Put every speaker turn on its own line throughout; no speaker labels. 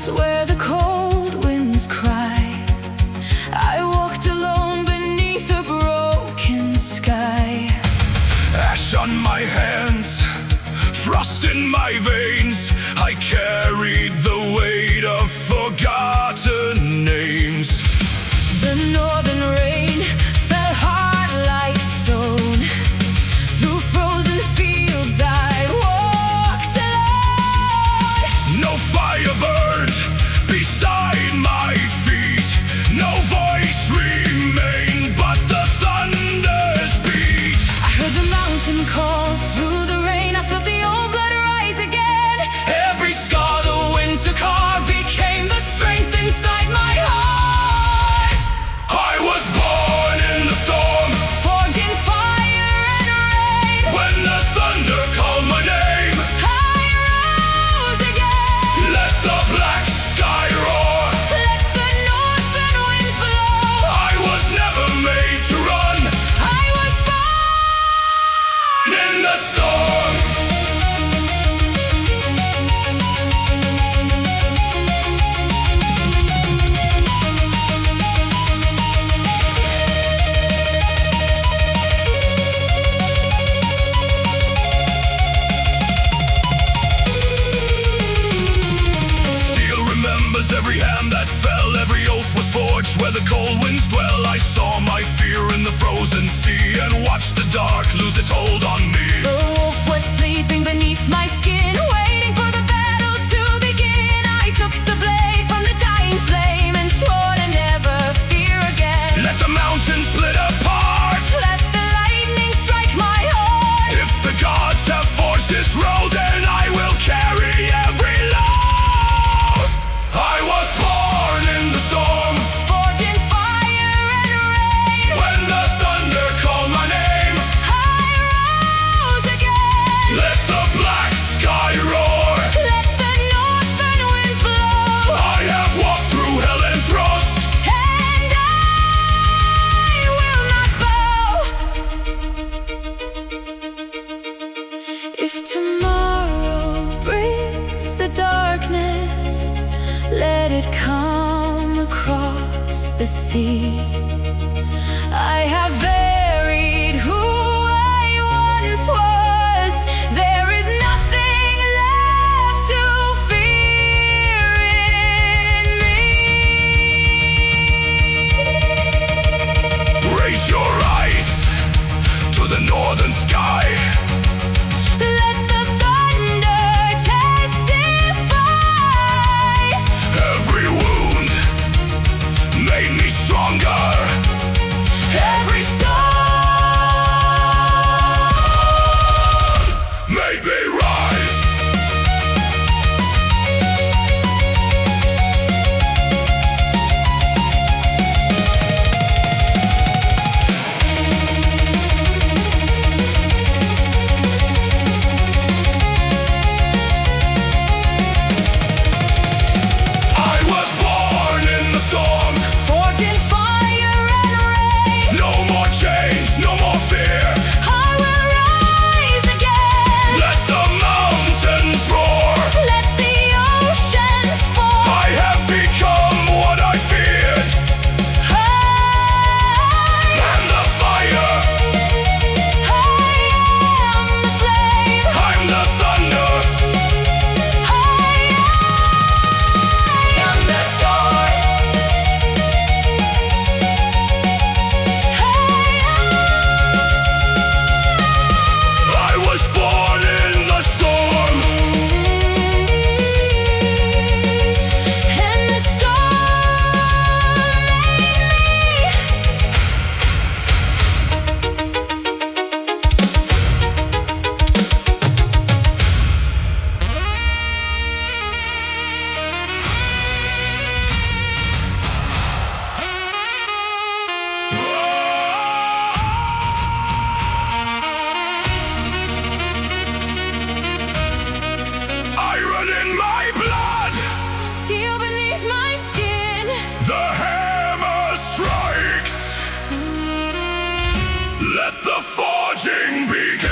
mountains where the cold winds cry. I walked alone beneath a broken sky.
Ash on my hands, frost in my veins. I carried the weight of forgotten names.
The northern rain fell hard like stone. Through frozen fields I walked alone.
No fire burned beside my feet. No voice remained, but the thunder's beat.
I heard the mountain call through the rain. I felt the old blood rise again.
Every scar the winter carved became the strength inside my heart. I was born in the storm,
Forged in fire and rain.
when the thunder called my name.
I rose again.
Let the black sky roar.
Let the northern winds blow.
I was never made to run
I was born
in the storm. Steel remembers every hand that fell, every oath was forged where the cold winds dwell. I saw my fear in the frozen sea and watched the dark lose its hold on me.
The wolf was sleeping beneath my skin, waiting for the battle to begin. I took the blade from the dying flame and swore to never fear again.
Let the mountains split apart.
Let the lightning strike my heart.
If the gods have forged this road, then I will carry every load. I was born in the storm,
Forged in fire and rain.
when the thunder called my name.
I rose again.
Let the black sky roar.
Let the northern winds blow.
I have walked through hell and frost.
And I will not bow. If tomorrow brings the darkness, let it come across the sea. I have buried who I once was. There is nothing left to fear in me.
Raise your eyes to the northern sky.
Let the thunder testify.
Every wound made me stronger. Every storm made me rise. I was born in the storm.
Forged in fire and rain.
No more chains, no more fear.
I will rise again.
Let the mountains roar.
Let the oceans fall.
I have become what I feared.
I
I'm the fire,
am the flame.
I'm the thunder.
I am the storm.
I was born in the storm.
And the storm made me.
Iron in my blood.
Steel beneath my skin.
The hammer strikes. Let the forging begin.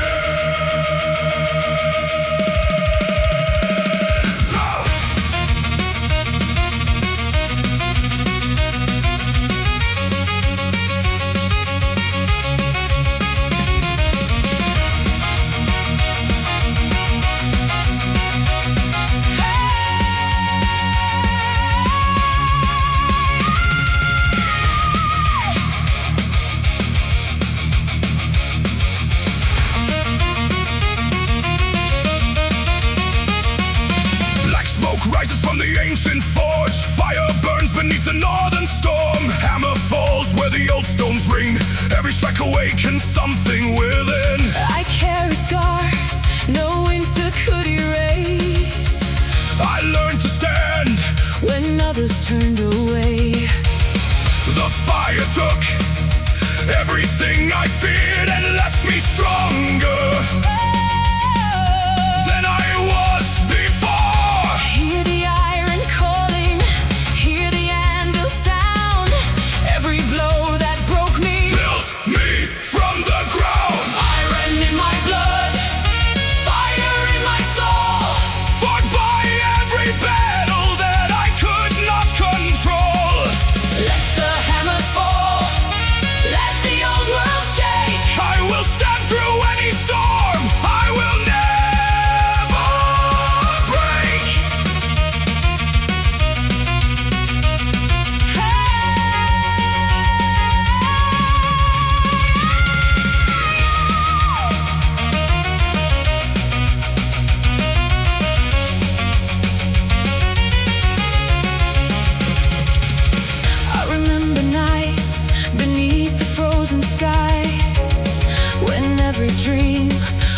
ancient forge. Fire burns beneath the northern storm. Hammer falls where the old stones ring. Every strike awakens something within.
I carried scars no winter could erase.
I learned to stand
When others turned away,
the fire took everything I feared and left me stronger than I was before.
hear the iron calling, hear the anvil sound. Every blow that broke me
Built me from the ground.
iron in my blood, fire in my soul.
Fought by every battle that I could not control.
Let the hammer fall, let the old world shake.
I will stand through any storm. I will never break.
I remember nights beneath the frozen sky, when every dream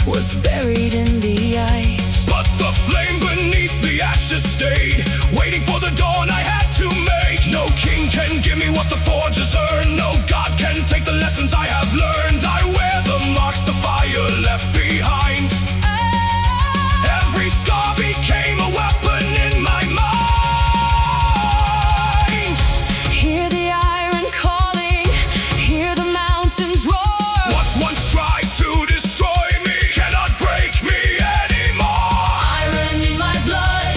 was buried in the ice.
But the flame beneath the ashes stayed, waiting for the dawn I had to make. No king can give me what the forges earn. No god can take the lessons I have learned. I wear the marks the fire left behind. Every scar became a weapon in my mind.
Hear the iron calling, hear the mountains roar.
What once tried to destroy me cannot break me anymore.
Iron in my blood,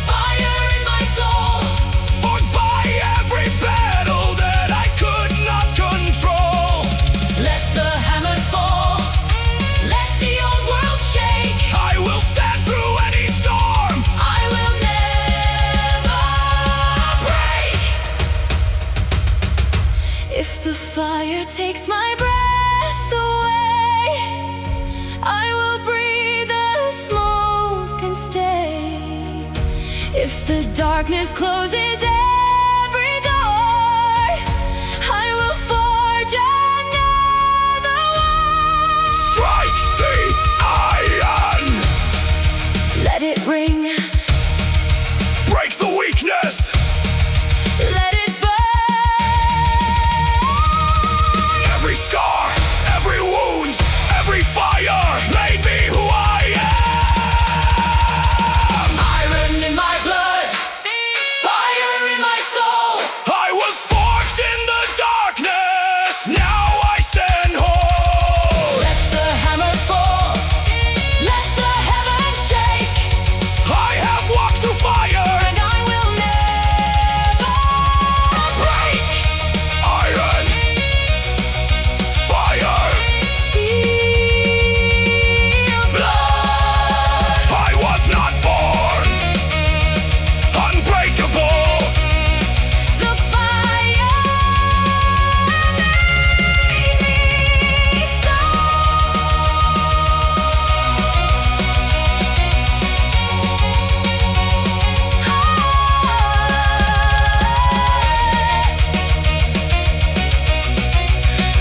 fire in my soul.
Fought by every battle that I could not control.
Let the hammer fall, let the old world shake.
I will stand through any storm.
I will never break. If the fire takes my breath away, I will breathe the smoke and stay. If the darkness closes every door, I will forge another one.
Strike the iron.
Let it ring,
Break the weakness.
let it burn.
Every scar, every wound, every fire made me who I am.
Iron in my blood, fire in my soul.
I was forged in the darkness. Now I stand whole.
Let the hammer fall, let the heavens shake.
I have walked through fire.
And I will never
Break. Iron. Fire.
steal blood.
I was not born unbreakable.
The fire made me so.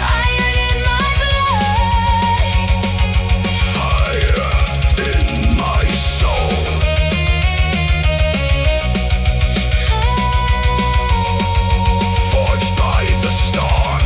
Iron in my blood,
Fire in my soul. Forged by the storm.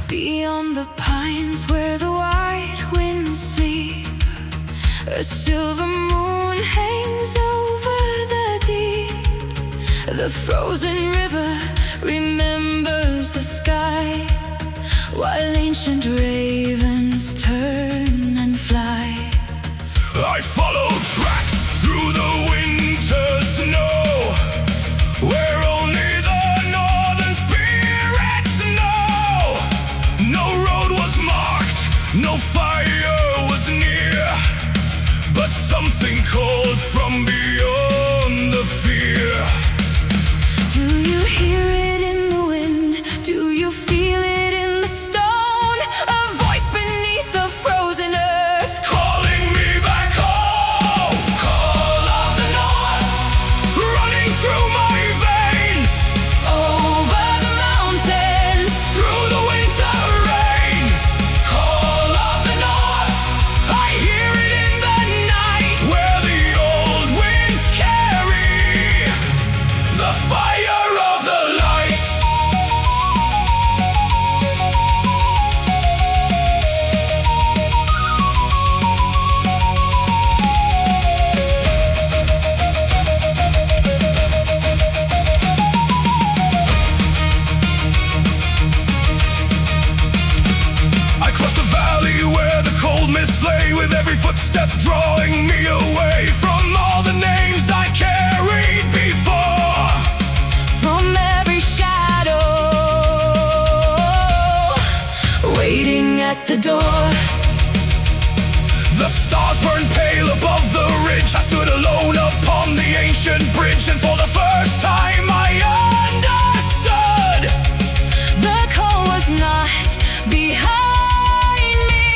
beyond the pines where the white winds sleep. A silver moon hangs over the deep. The frozen river remembers the sky, while ancient ravens turn and fly.
I follow tracks through the winter snow, where only the northern spirits know. No road was marked, no fire was near, but something called from beyond the fear.
Do you hear it in the wind? Do you feel it in the stone? A voice beneath the frozen earth,
Calling me back home. Call of the north, running through my veins.
over the mountains.
Through the winter rain. Call of the north, I hear it in the night, where the old winds carry the fire of the light. I crossed the valley where the cold mist lay, with every footstep drawing me away from all the names I carried before.
From every shadow waiting at the door.
The stars burned pale above the ridge. I stood alone upon the ancient bridge, and for the first time I understood.
The call was not behind me.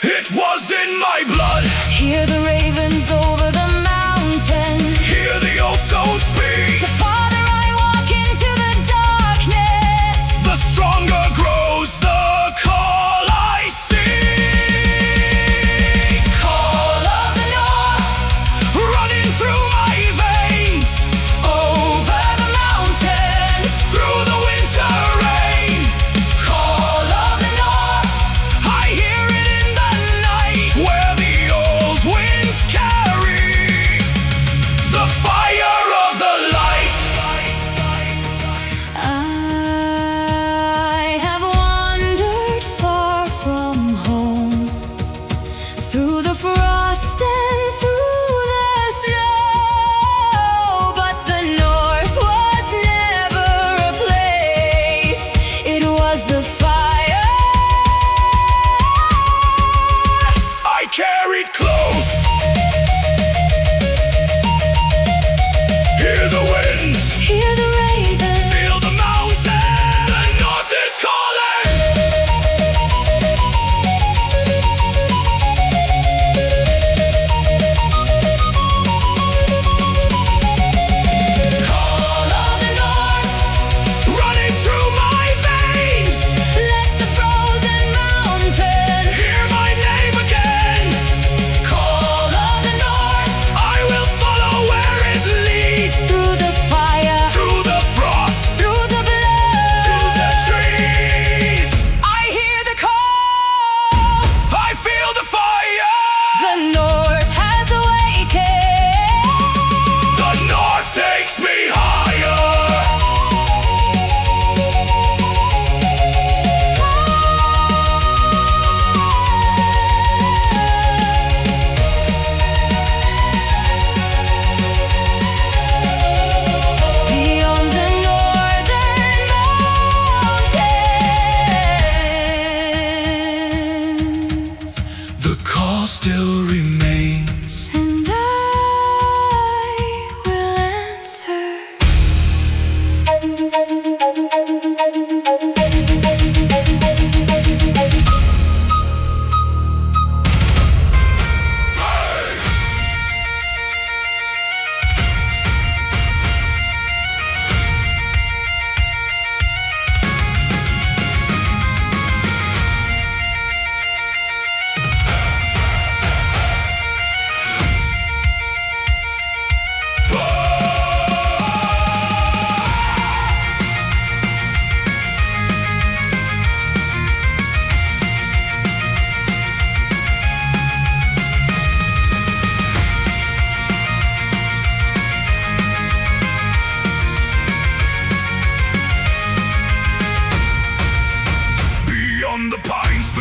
It was in my blood.
Hear the ravens over the mountain.
Hear the old stones speak.
The farther I walk into the darkness,
The stronger grows the call I see.
call of the north,
Running through my veins.
over the mountains.
Through the winter rain.
Call of the north,
I hear it in the night, where the old winds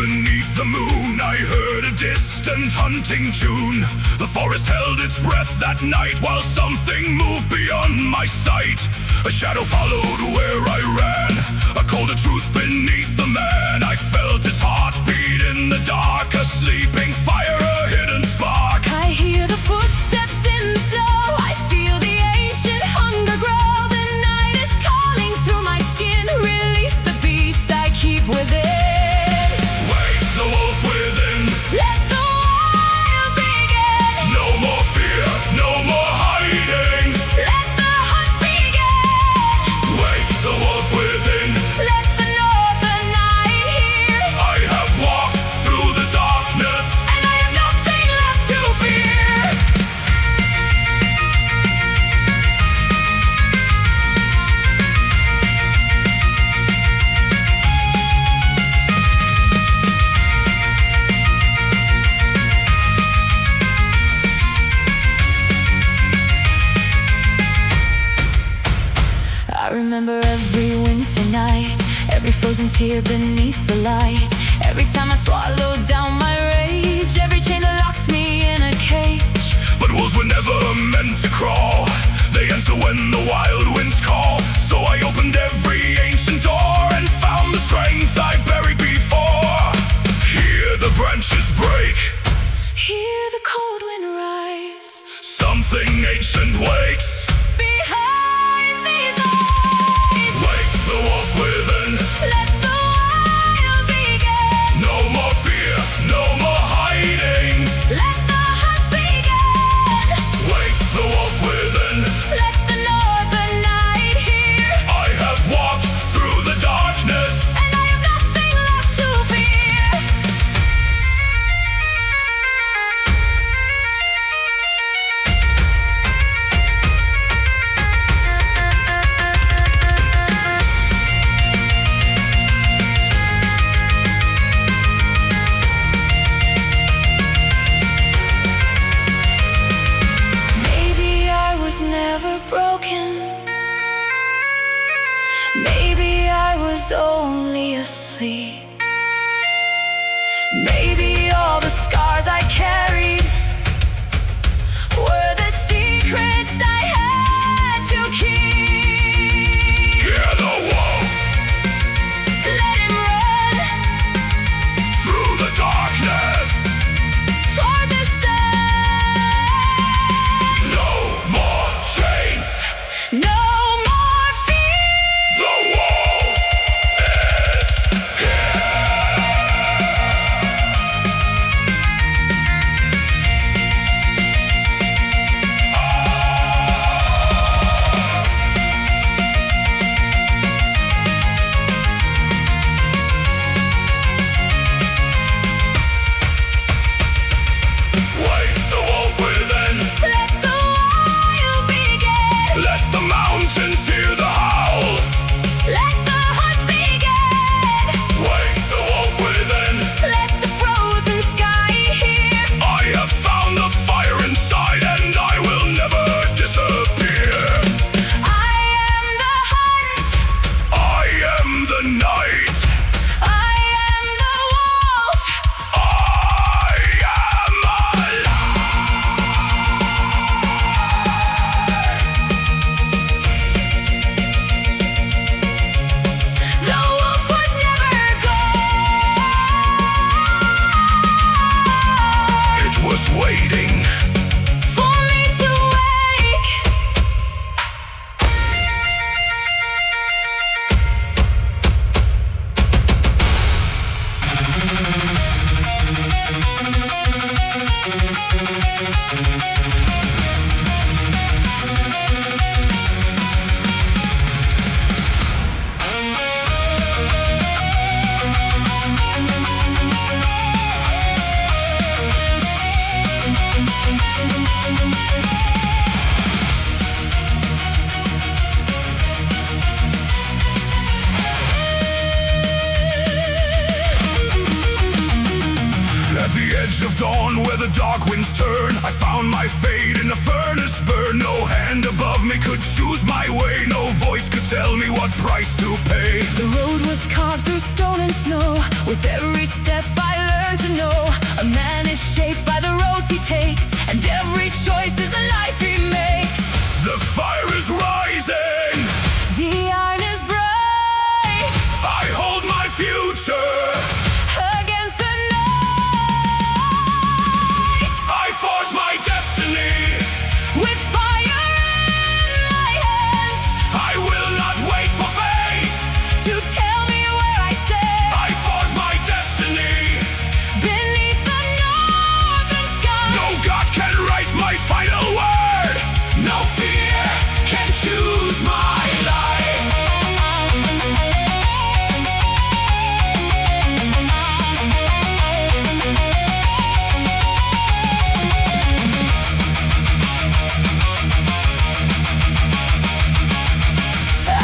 beneath the moon, I heard a distant hunting tune. The forest held its breath that night while something moved beyond my sight. A shadow followed where I ran, a colder truth beneath the man. I felt its heartbeat in the dark, a sleeping fire, a hidden spark.
I hear the footsteps in the snow. I feel the ancient hunger grow. The night is calling through my skin. Release the beast I keep within.
Wake the wolf within.
Let the wild begin.
No more fear, no more hiding.
Let the hunt begin.
Wake the wolf within.
Let the northern night hear.
I have walked through the darkness,
And I have nothing left to fear. I remember every winter night, every frozen tear beneath the light. Every time I swallowed down my rage, every chain that locked me in a cage.
but wolves were never meant to crawl. They enter when the wild winds call. So I opened every ancient door and found the strength I buried before. Hear the branches break,
Hear the cold wind rise.
something ancient wakes.
Behind these eyes,
Wake the wolf within.
let the wild begin.
No more fear, no more hiding.
Let the hunt begin.
Wake the wolf within.
Let the northern night hear.
I have walked through the darkness,
And I have nothing left to fear. Maybe I was never broken. Maybe I was only asleep. Maybe all the scars I carried were the secrets I had to keep.
hear the wolf
Let him run
through the darkness.
toward the sun.
No more chains.
No more fear.
The wolf is here. dawn where the dark winds turn. I found my fate in the furnace burn. No hand above me could choose my way. No voice could tell me what price to pay.
The road was carved through stone and snow. With every step I learned to know a man is shaped by the roads he takes, and every choice is a life he makes.
The fire is rising,
The iron is bright
I hold my future.
against the night.
I forge my destiny.
With fire in my hands
I will not wait for fate
to tell me where I stand.
I forge my destiny.
Beneath the northern sky,
No God can write my final word. No fear can choose my life.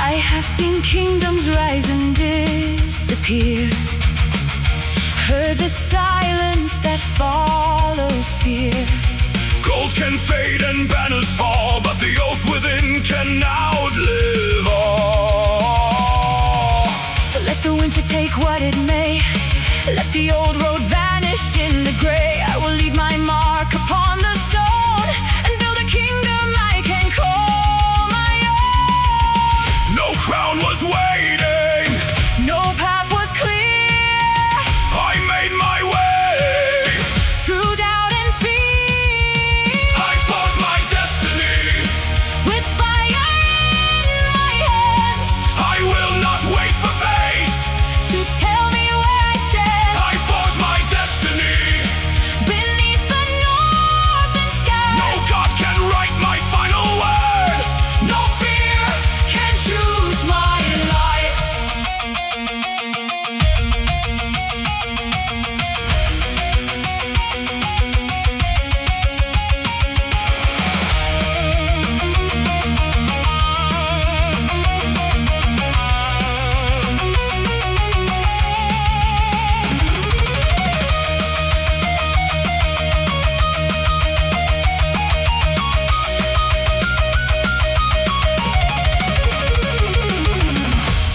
I have seen kingdoms rise and disappear, heard the silence that follows fear.
Gold can fade and banners fall, but the oath within can outlive all.
So let the winter take what it may, let the old road vanish in the gray. I will leave my mark upon the stone and build a kingdom I can call my own.
No crown was waiting,
No path was clear
I made my way.
through doubt and fear.
I forged my destiny.
With fire in my hands
I will not wait for fate
to tell me where I stand.
I forged my destiny.
Beneath the northern sky,
No God can write my final word. No fear can choose my life.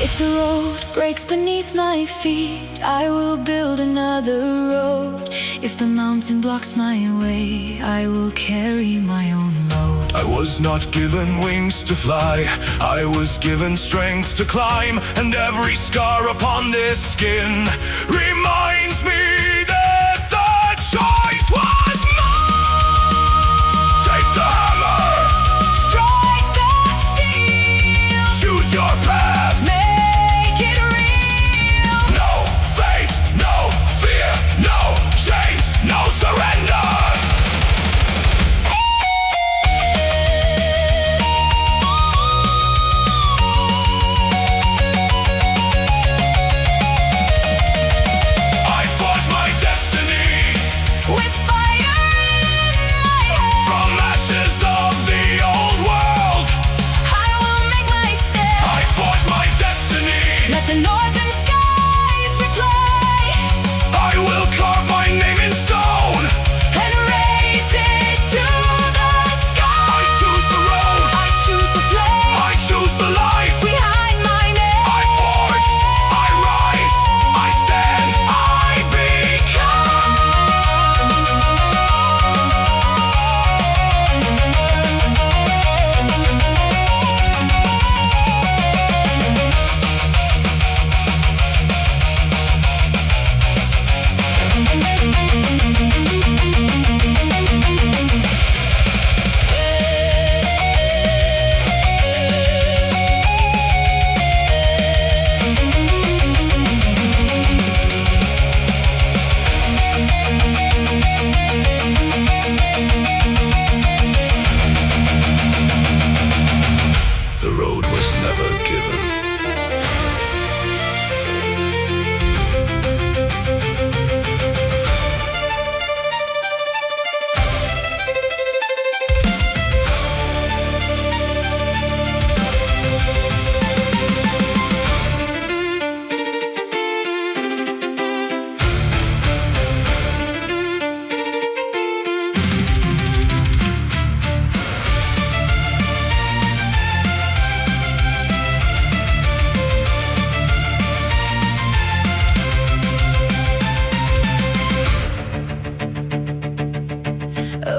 if the road breaks beneath my feet, I will build another road. If the mountain blocks my way, I will carry my own load.
I was not given wings to fly, I was given strength to climb. And every scar upon this skin reminds me that the choice was mine. Take the hammer,
Strike the steel,
choose your path.
make it real.
No fate, no fear, no chains, no surrender. I fought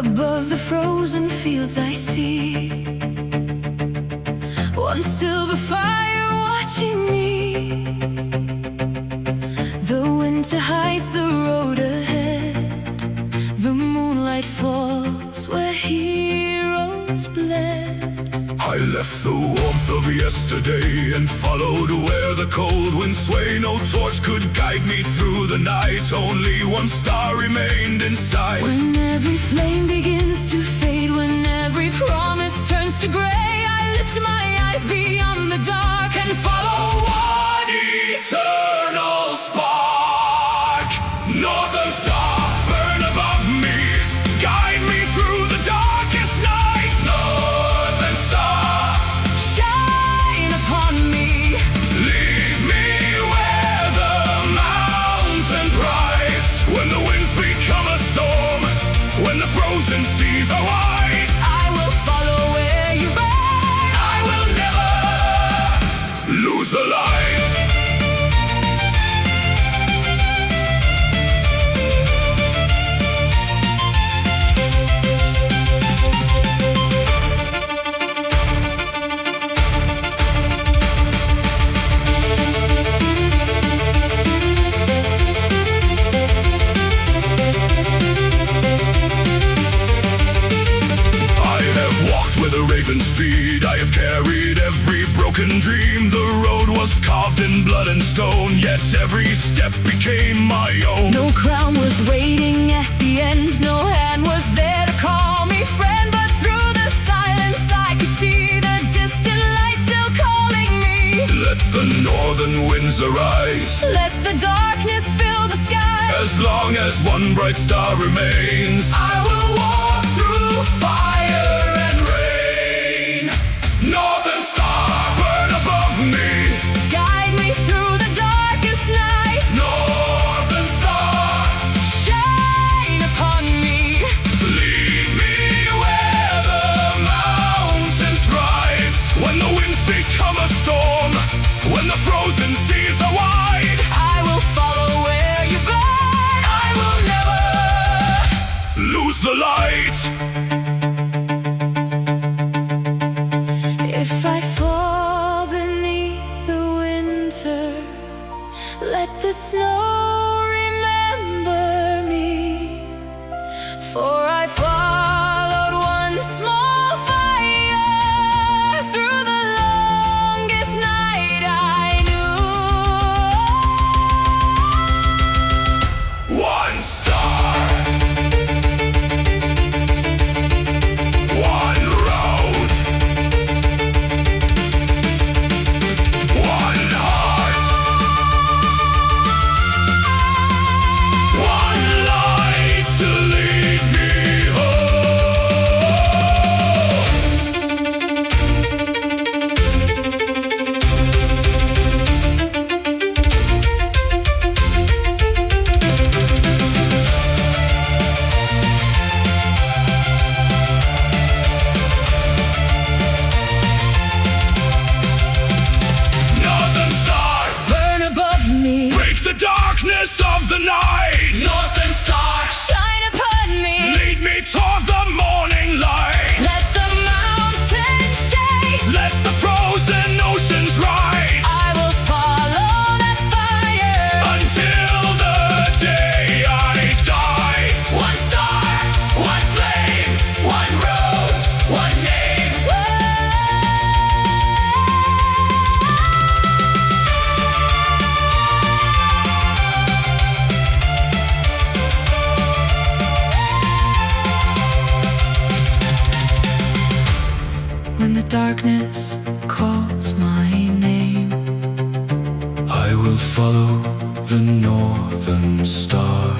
Above the frozen fields I see one silver fire watching me. The winter hides the road ahead. The moonlight falls where heroes bled.
I left the warmth of yesterday and followed where the cold winds sway. No torch could guide me through the night. Only one star remained inside.
When every flame begins to fade, when every promise turns to gray, I lift my eyes beyond the dark and follow
one eternal spark. Northern star, burn above me, guide me through the darkest nights. Northern star,
shine upon me,
lead me where the mountains rise. When the winds become a storm, when the frozen seas are wide,
I will follow where you burn.
I will never lose the light. Speed. I have carried every broken dream. The road was carved in blood and stone, yet every step became my own.
No crown was waiting at the end, no hand was there to call me friend. But through the silence I could see the distant light still calling me.
Let the northern winds arise,
let the darkness fill the sky.
As long as one bright star remains,
I will walk through
fire and rain. Northern star, burn above me,
guide me through the darkest night.
Northern star,
shine upon me,
lead me where the mountains rise. When the winds become a storm, when the frozen seas are wide,
I will follow where you burn.
I will never lose the light.
If I fall beneath the winter, let the snow remember me. For I followed one small fire through the longest night I knew.
One star, one road, one heart, one light to lead me home. Northern star,
Burn above me,
break the darkness of the night. Northern star,
shine upon me,
lead me toward the morning light.
let the mountains shake.
Let the frozen oceans rise,
I will follow that fire
until the day I die. One star, one flame, one road, one name.
When the darkness calls my name,
I will follow the northern star.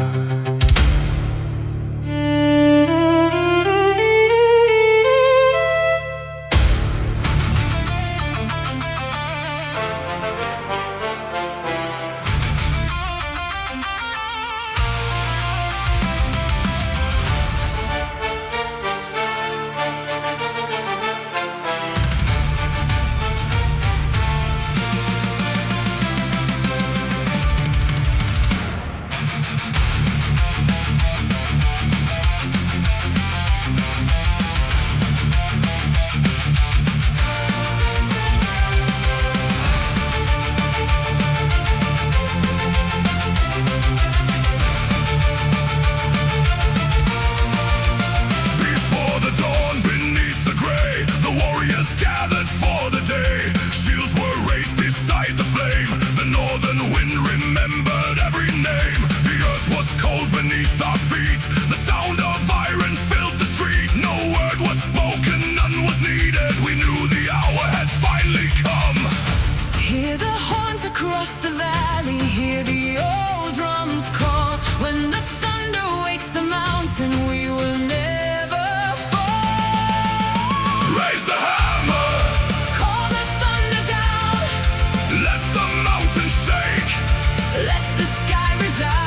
beneath our feet. The sound of iron filled the street. No word was spoken, none was needed. We knew the hour had finally come.
Hear the horns across the valley, hear the old drums call. When the thunder wakes the mountain, we will never fall.
Raise the hammer,
Call the thunder down,
let the mountain shake.
let the sky resound.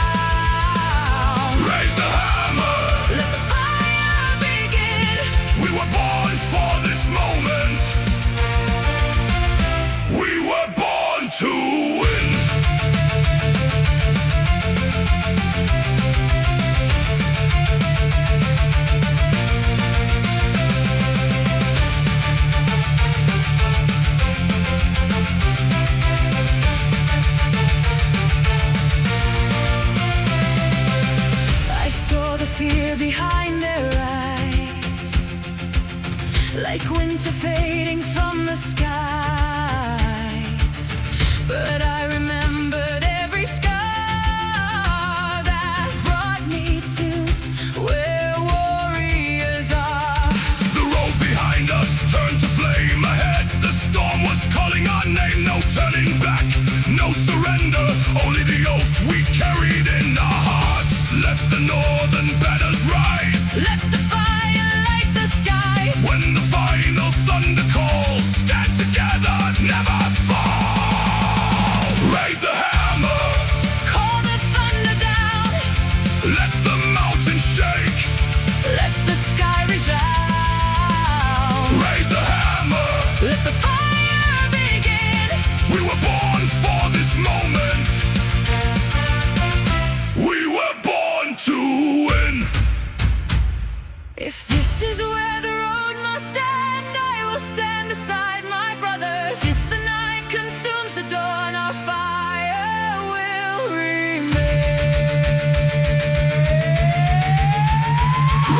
Raise the hammer,
Let the fire begin.
we were born for this moment. We were born to win.
I saw the fear behind their eyes, like winter fading from the skies. But I remembered every scar that brought me to where warriors are.
The road behind us turned to flame. Ahead, the storm was calling our name. No turning back, no surrender. Only the oath we carried in our hearts. Let the northern banners rise.
Let the fire light the skies.
When the final thunder calls, stand together, never fall. Raise the hammer,
Call the thunder down,
let the mountain shake.
let the sky resound.
Raise the hammer,
Let the fire begin.
we were born for this moment. We were born to win.
If this is where the road must end, I will stand beside my brothers. If the night consumes the dawn, our fire will remain.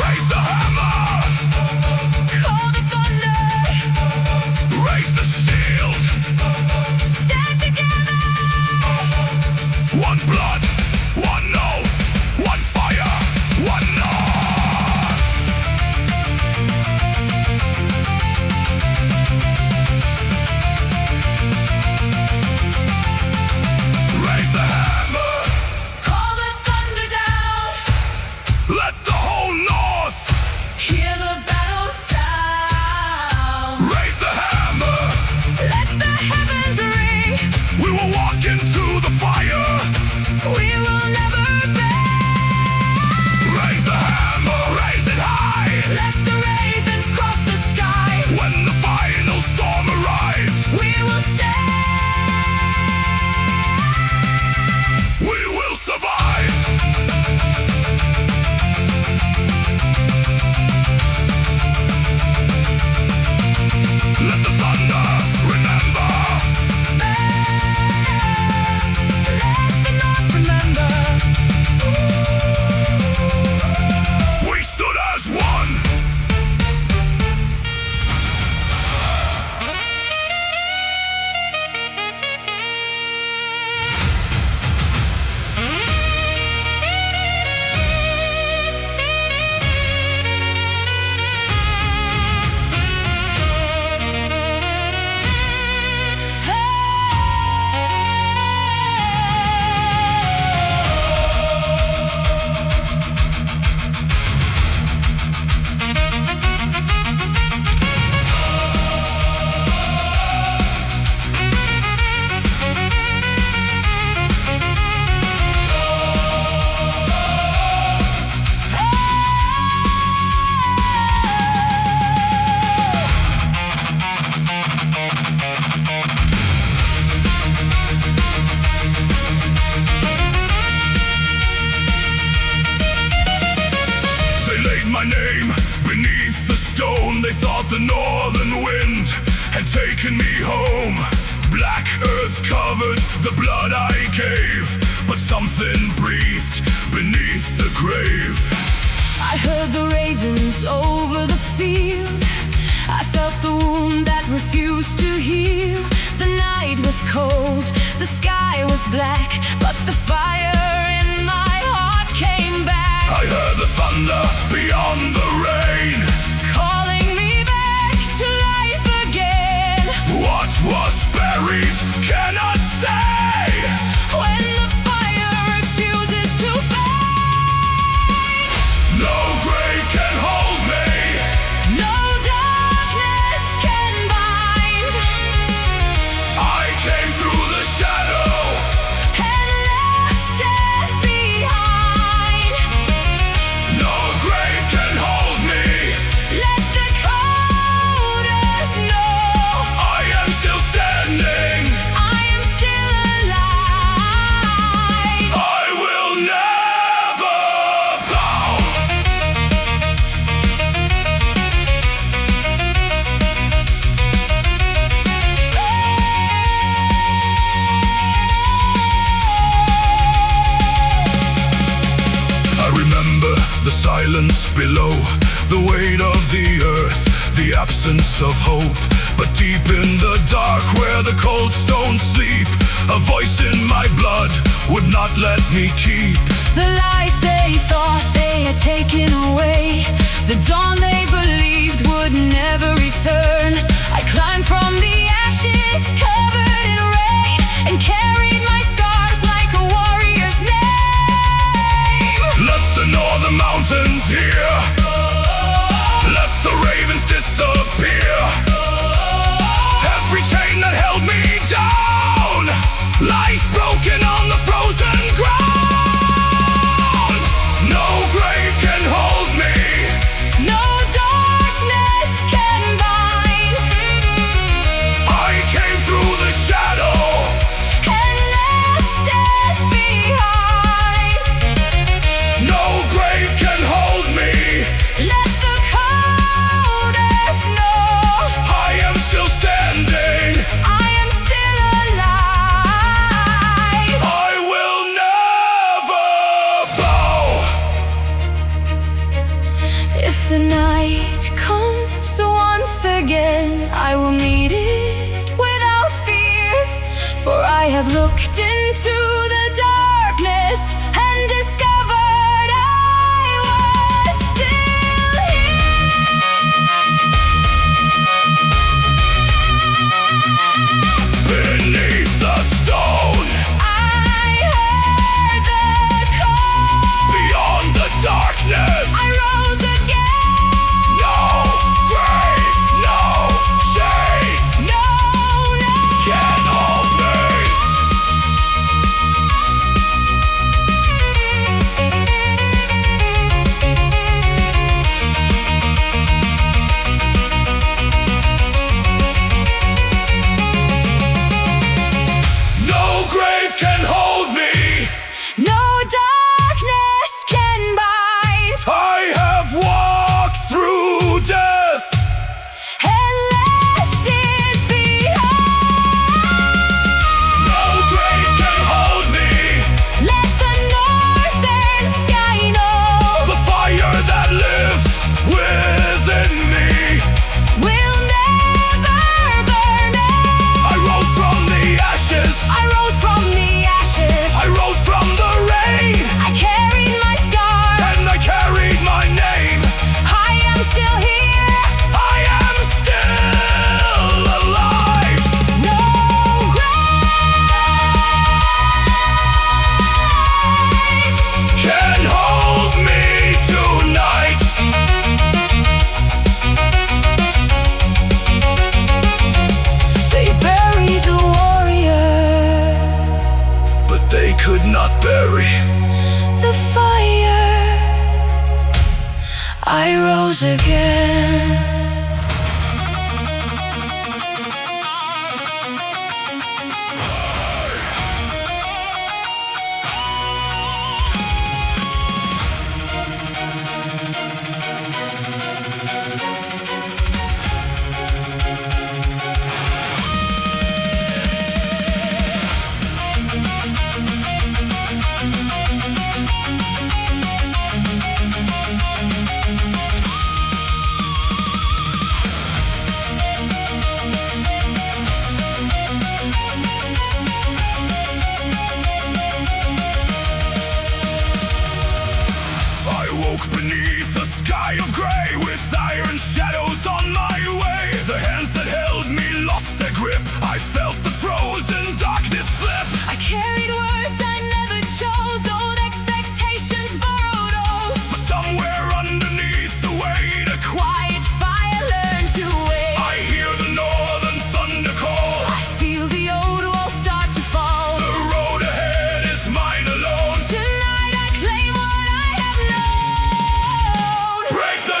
Raise the hammer,
Call the thunder,
raise the shield.
stand together.
One blood, one oath, one fire, one north. Raise the hammer,
Call the thunder down,
let the whole north.
hear the battle sound.
Raise the hammer,
Let the heavens ring.
we will walk into the fire.
We will never bend.
Raise the hammer, raise it high.
Let the ravens cross the sky.
When the final storm arrives,
We will stand.
we will survive. Let the thunder remember.
Let the North remember.
We stood as one. They laid my name beneath the stone. They thought the northern wind had taken me home. Black earth covered the blood I gave, but something breathed beneath the grave.
I heard the ravens over the field. I felt the wound that refused to heal. The night was cold, the sky was black, but the fire in my heart came back.
The silence below, the weight of the earth, the absence of hope. But deep in the dark where the cold stones sleep, a voice in my blood would not let me keep
the life they thought they had taken away, the dawn they believed would never return. I climbed from the ashes covered in rain and carried my scars like a warrior's name.
Let the northern mountains hear, let the ravens disappear. Every chain that held me down lies broken on the frozen ground. No grave can hold me,
No darkness can bind.
I came through the shadow
And left death behind.
No grave can hold me,
Let the cold earth know
I am still standing,
I am still alive.
I will never bow.
If the night comes once again, I will meet it without fear, for I have looked into the darkness and discovered I was still here.
Beneath the stone,
I heard the call.
beyond the darkness,
I rose again.
no grave, no shade
No, no.
can hold me. No grave can hold me,
No darkness can bind.
I have walked through death,
And left it behind.
no grave can hold me.
Let the northern sky know
The fire that lives within me,
will never burn out.
I rose from the ashes,
I rose from the ashes.
I rose from the rain,
I carried my scars.
and I carried my name.
I am still here.
I am still alive.
No grave
Can hold me tonight.
They buried the warrior,
But they could not bury
the fire. I rose again.
I woke beneath a sky of gray, with iron shadows on my way. The hands that held me lost their grip, I felt the frozen darkness slip.
I carried words I never chose, old expectations borrowed oath.
But somewhere underneath the weight, a
Quiet fire learned to wait.
I hear the northern thunder call.
I feel the old walls start to fall.
The road ahead is mine alone.
Tonight I claim what I have known.
Break the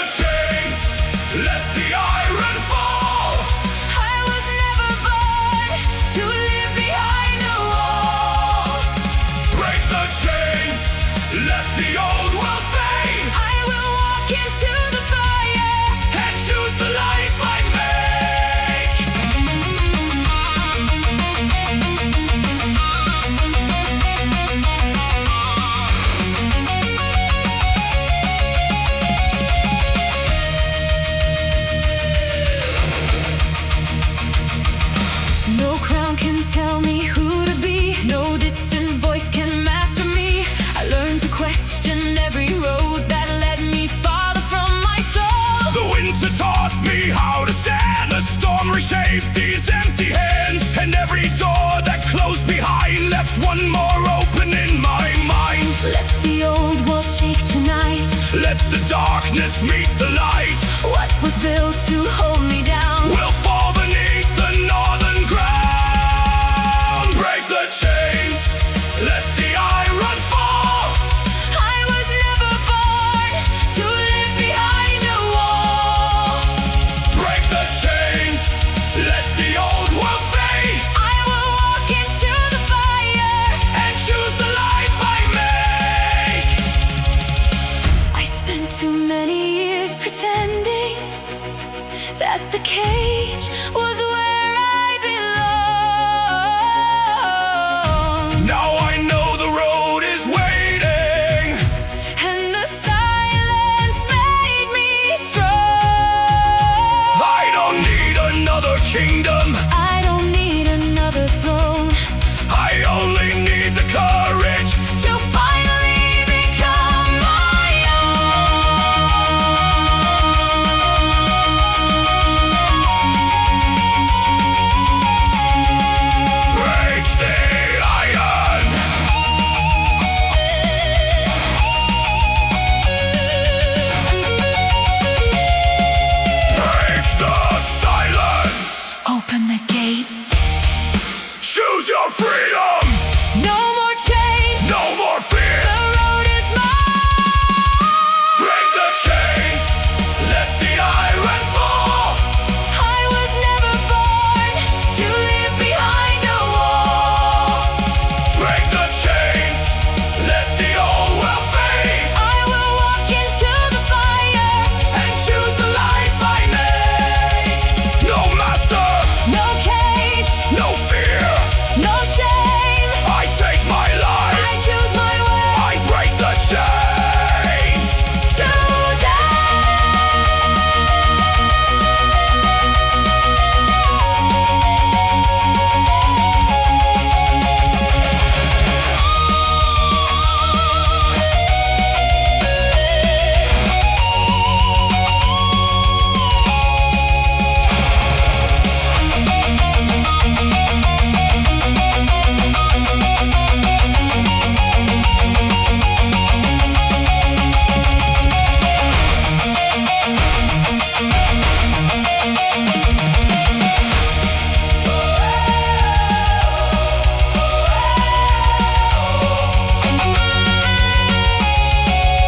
let the darkness meet the light.
What was built to hold me down
Will fall beneath the northern ground. Break the chains, let the iron fall.
I was never born to live behind a wall.
Break the chains, let the old world fade.
I will walk into the fire
And choose the life I make.
I spent too many years pretending that the cage was where I belong.
Now I know the road is waiting.
And the silence made me strong.
I don't need another kingdom.
I don't need another throne
I only need the courage.
to finally become my
Break the iron. Break the silence.
Open the gates.
Choose your freedom.
No more chains.
No more fear.
The road is mine.
Break the chains. Let the iron fall.
I was never born to live behind a wall.
Break the chains. Let the old world fade.
I will walk into the fire.
And choose the life I make. No master.
No cage.
No fear.
No shame.
I take my
I
life.
choose my way
I break the chains.
today.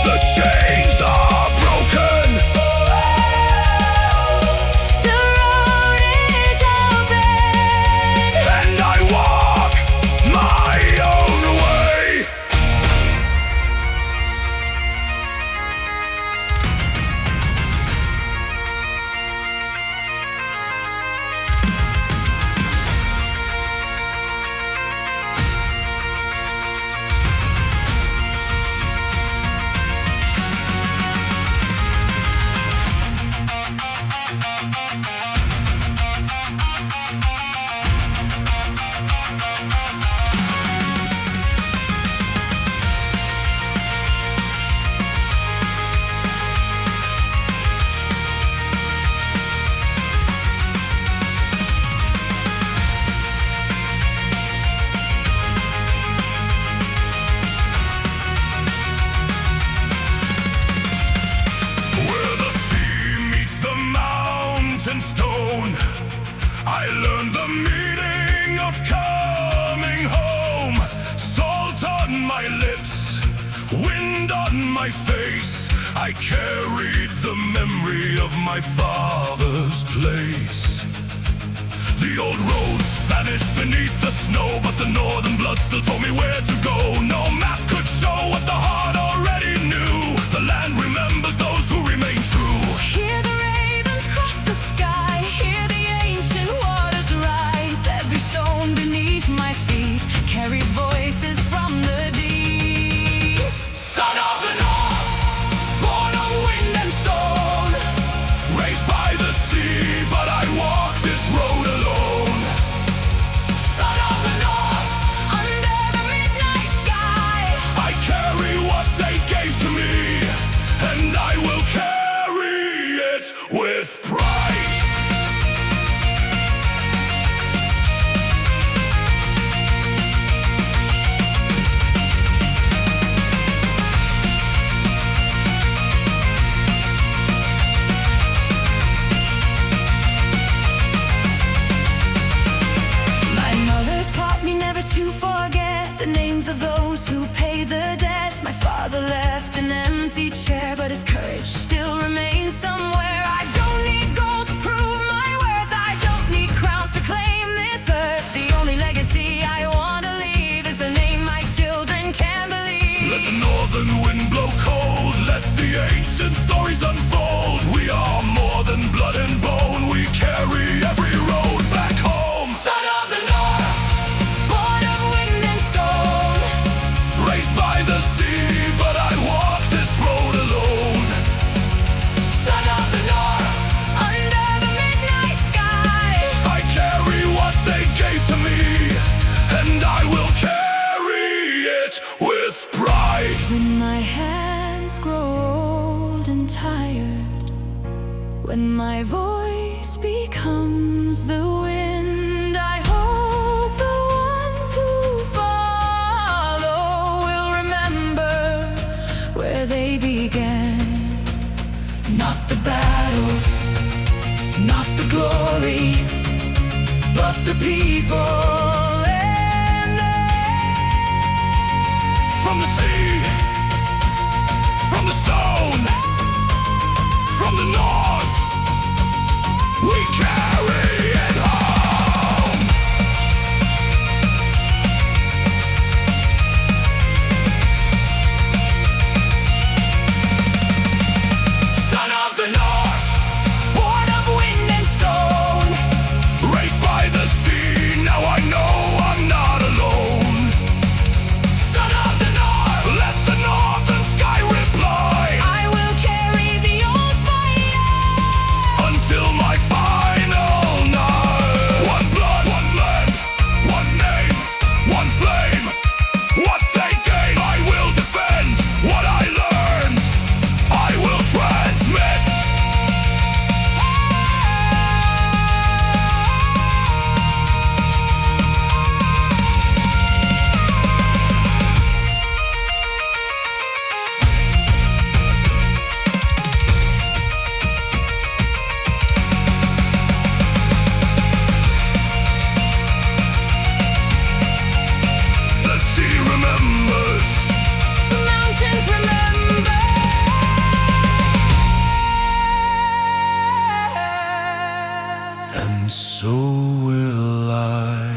The chains are broken.
The road is open.
And I walk my own way. Where the sea meets the mountain stone, I learned the meaning of coming home. Salt on my lips, wind on my face. I carried the memory of my father's place. The old roads vanished beneath the snow, but the northern blood still told me where to go. No map could show what the heart already knew. The land remembers those who remain true.
Hear the ravens cross the sky. Hear the ancient waters rise. Every stone beneath my feet carries voices from the deep.
Son of the north, born of wind and stone, raised by the sea, but I walk this road alone. Son of the north,
Under the midnight sky,
I carry what they gave to me, and I will carry it with pride.
empty chair, but his courage still remains somewhere. I don't need gold to prove my worth, I don't need crowns to claim this earth. The only legacy I want to leave is a name my children can believe.
Let the northern wind blow cold, let the ancient stories unfold. We are more than blood and bone, we carry every road back home.
Son of the North, born of wind and stone,
Raised by the sea, but I walk this road alone.
son of the North, under the midnight sky.
I carry what they gave to me, and I will carry it with pride.
When my hands grow old and tired, when my voice becomes the wind, I hope the ones who follow will remember where they began. Not the battles, not the glory, but the people and the
From the sea, from the stone, from the north, we carry it home.
son of the North, born of wind and stone,
Raised by the sea, now I know I'm not alone.
son of the North.
Let the northern sky reply
I will carry the old fire
until my final night. One blood, one land, one name, one flame. What they gave, I will defend. What I learned, I will transmit. The sea remembers.
the mountains remember.
And so will I.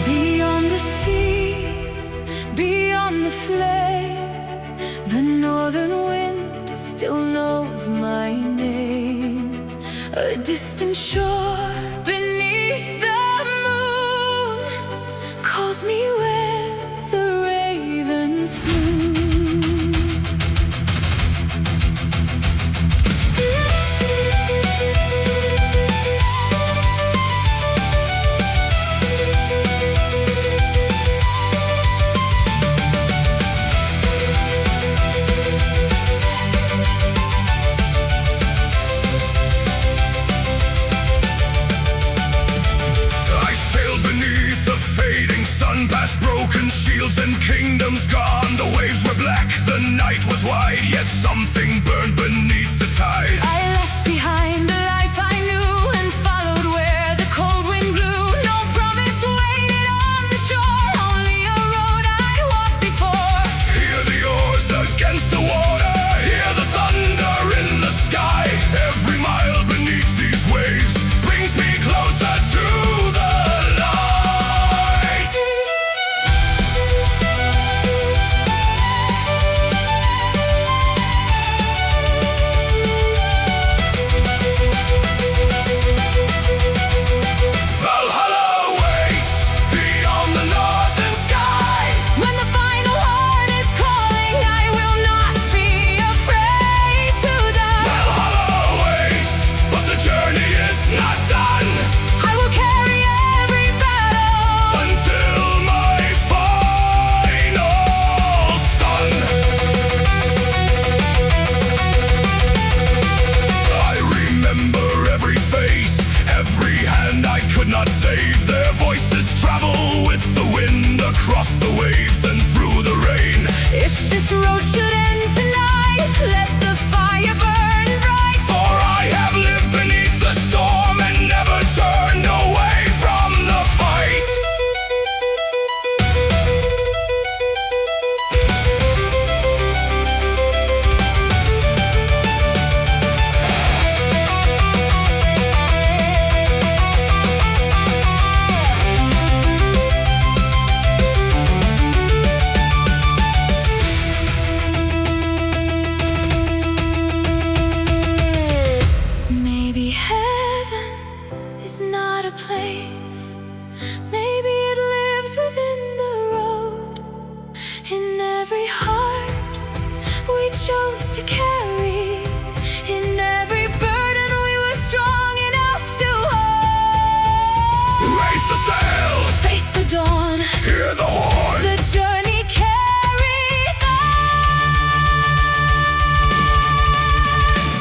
Beyond the sea, beyond the flame, the northern wind still knows my name. A distant shore beneath the moon calls me where the ravens flew.
I sailed beneath the fading sun, past broken shields and kingdoms gone. The waves were black, the night was wide, yet something burned beneath the tide.
I left behind the life I knew and followed where the cold wind blew. No promise waited on the shore, only a road I'd walked before.
Hear the oars against the water, hear the thunder in the sky. Every mile beneath these waves brings me closer to the light. across the waves and through the rain.
If this road should end tonight, let the fire burn bright.
For I have lived beneath the storm and never turned away from the fight.
Maybe heaven is not a place. Maybe it lives within the road. In every heart we chose to carry. In every burden we were strong enough to hold.
Raise the sails,
Face the dawn,
hear the horn.
the journey carries on.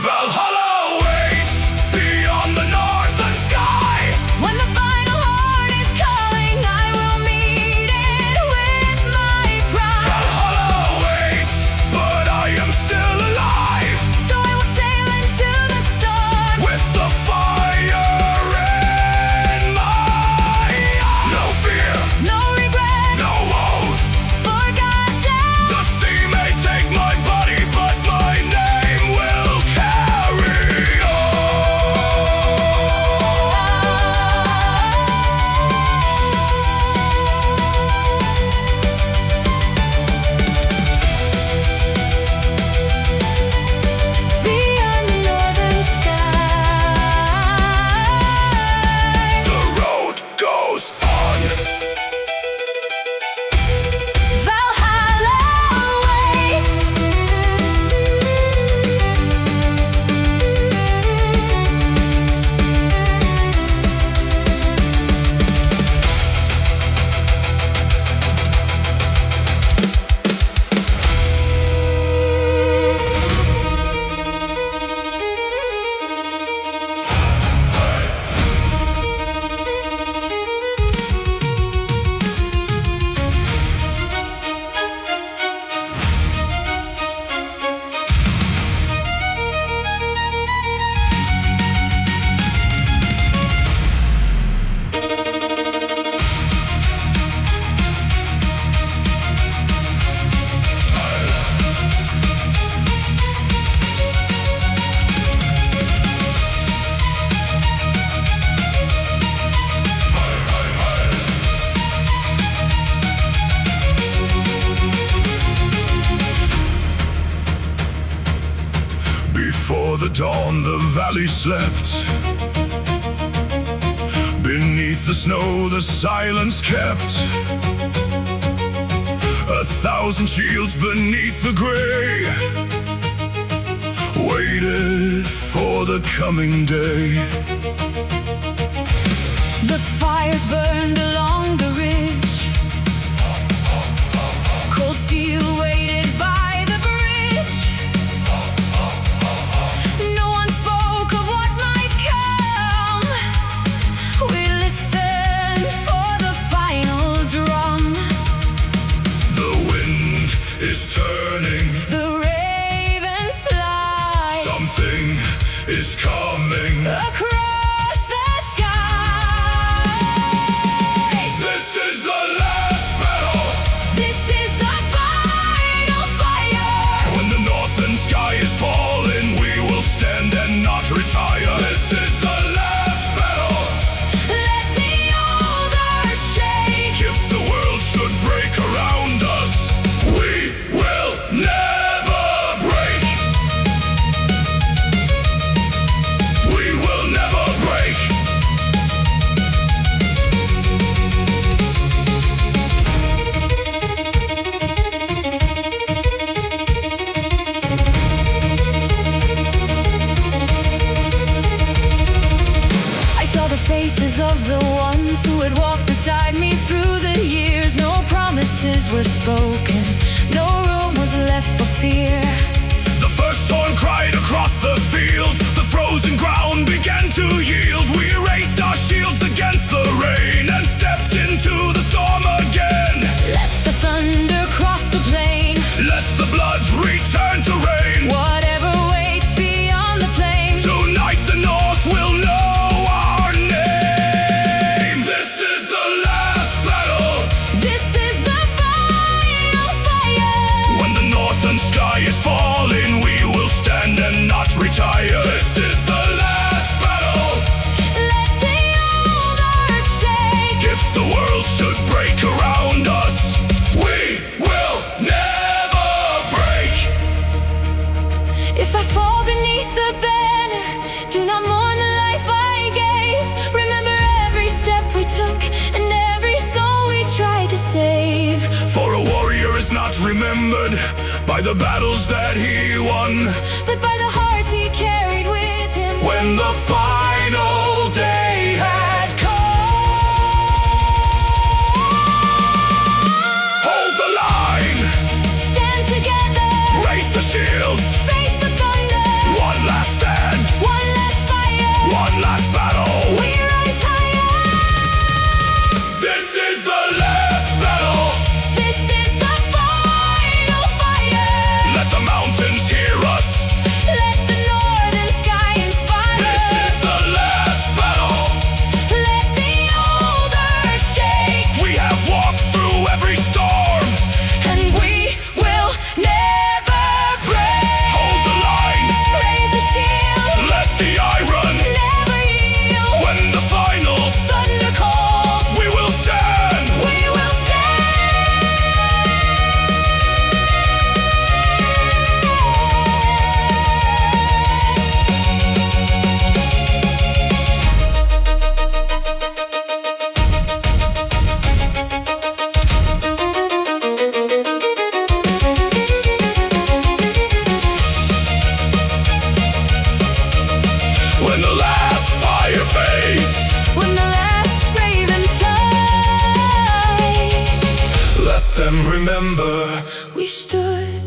Valhalla awaits beyond the northern sky.
When the final horn is calling, I will meet it with my pride.
Valhalla awaits, but I am still alive.
So I will sail into the storm.
With the fire in my eye. No fear,
No regret,
no oath.
forgotten.
The sea may take my body, but my name will carry
Beyond the northern sky.
The road goes on.
Valhalla awaits.
Before the dawn, the valley slept. Beneath the snow, the silence kept. 1,000 shields beneath the gray waited for the coming day.
The fires burned along the ridge. Cold steel waited by the bridge. No one spoke of what might come. We listened for the final drum.
The wind is turning,
The ravens fly
something is coming.
across the sky.
This is the last battle.
This is the final fire.
When the northern sky is falling, we will stand and not retire. This is the last battle.
Let the old earth shake.
If the world should break around us, we will never break. We will never break.
I saw the faces of the ones who had walked beside me through the years. No promises were spoken, no room was left for fear.
The first torn cried across the field. The frozen ground began to yield. We raised our shields against the rain and stepped into the storm again.
Let
not remembered by the battles that he won,
but by the hearts he carried with him.
when the final day had come. Hold the line,
Stand together,
raise the shields,
face the thunder.
one last stand,
One last fire,
one last battle.
we rise higher.
This is the last battle.
This is the final fire.
Let the mountains hear us.
Let the northern sky inspire.
This is the last battle.
Let the old earth shake,
We have walked through every storm.
and we will never break.
Hold the line,
Raise the shield,
let the iron.
never yield.
When the final,
Thunder calls,
we will stand.
we will
When the last fire fades,
when the last raven flies.
let them remember.
We stood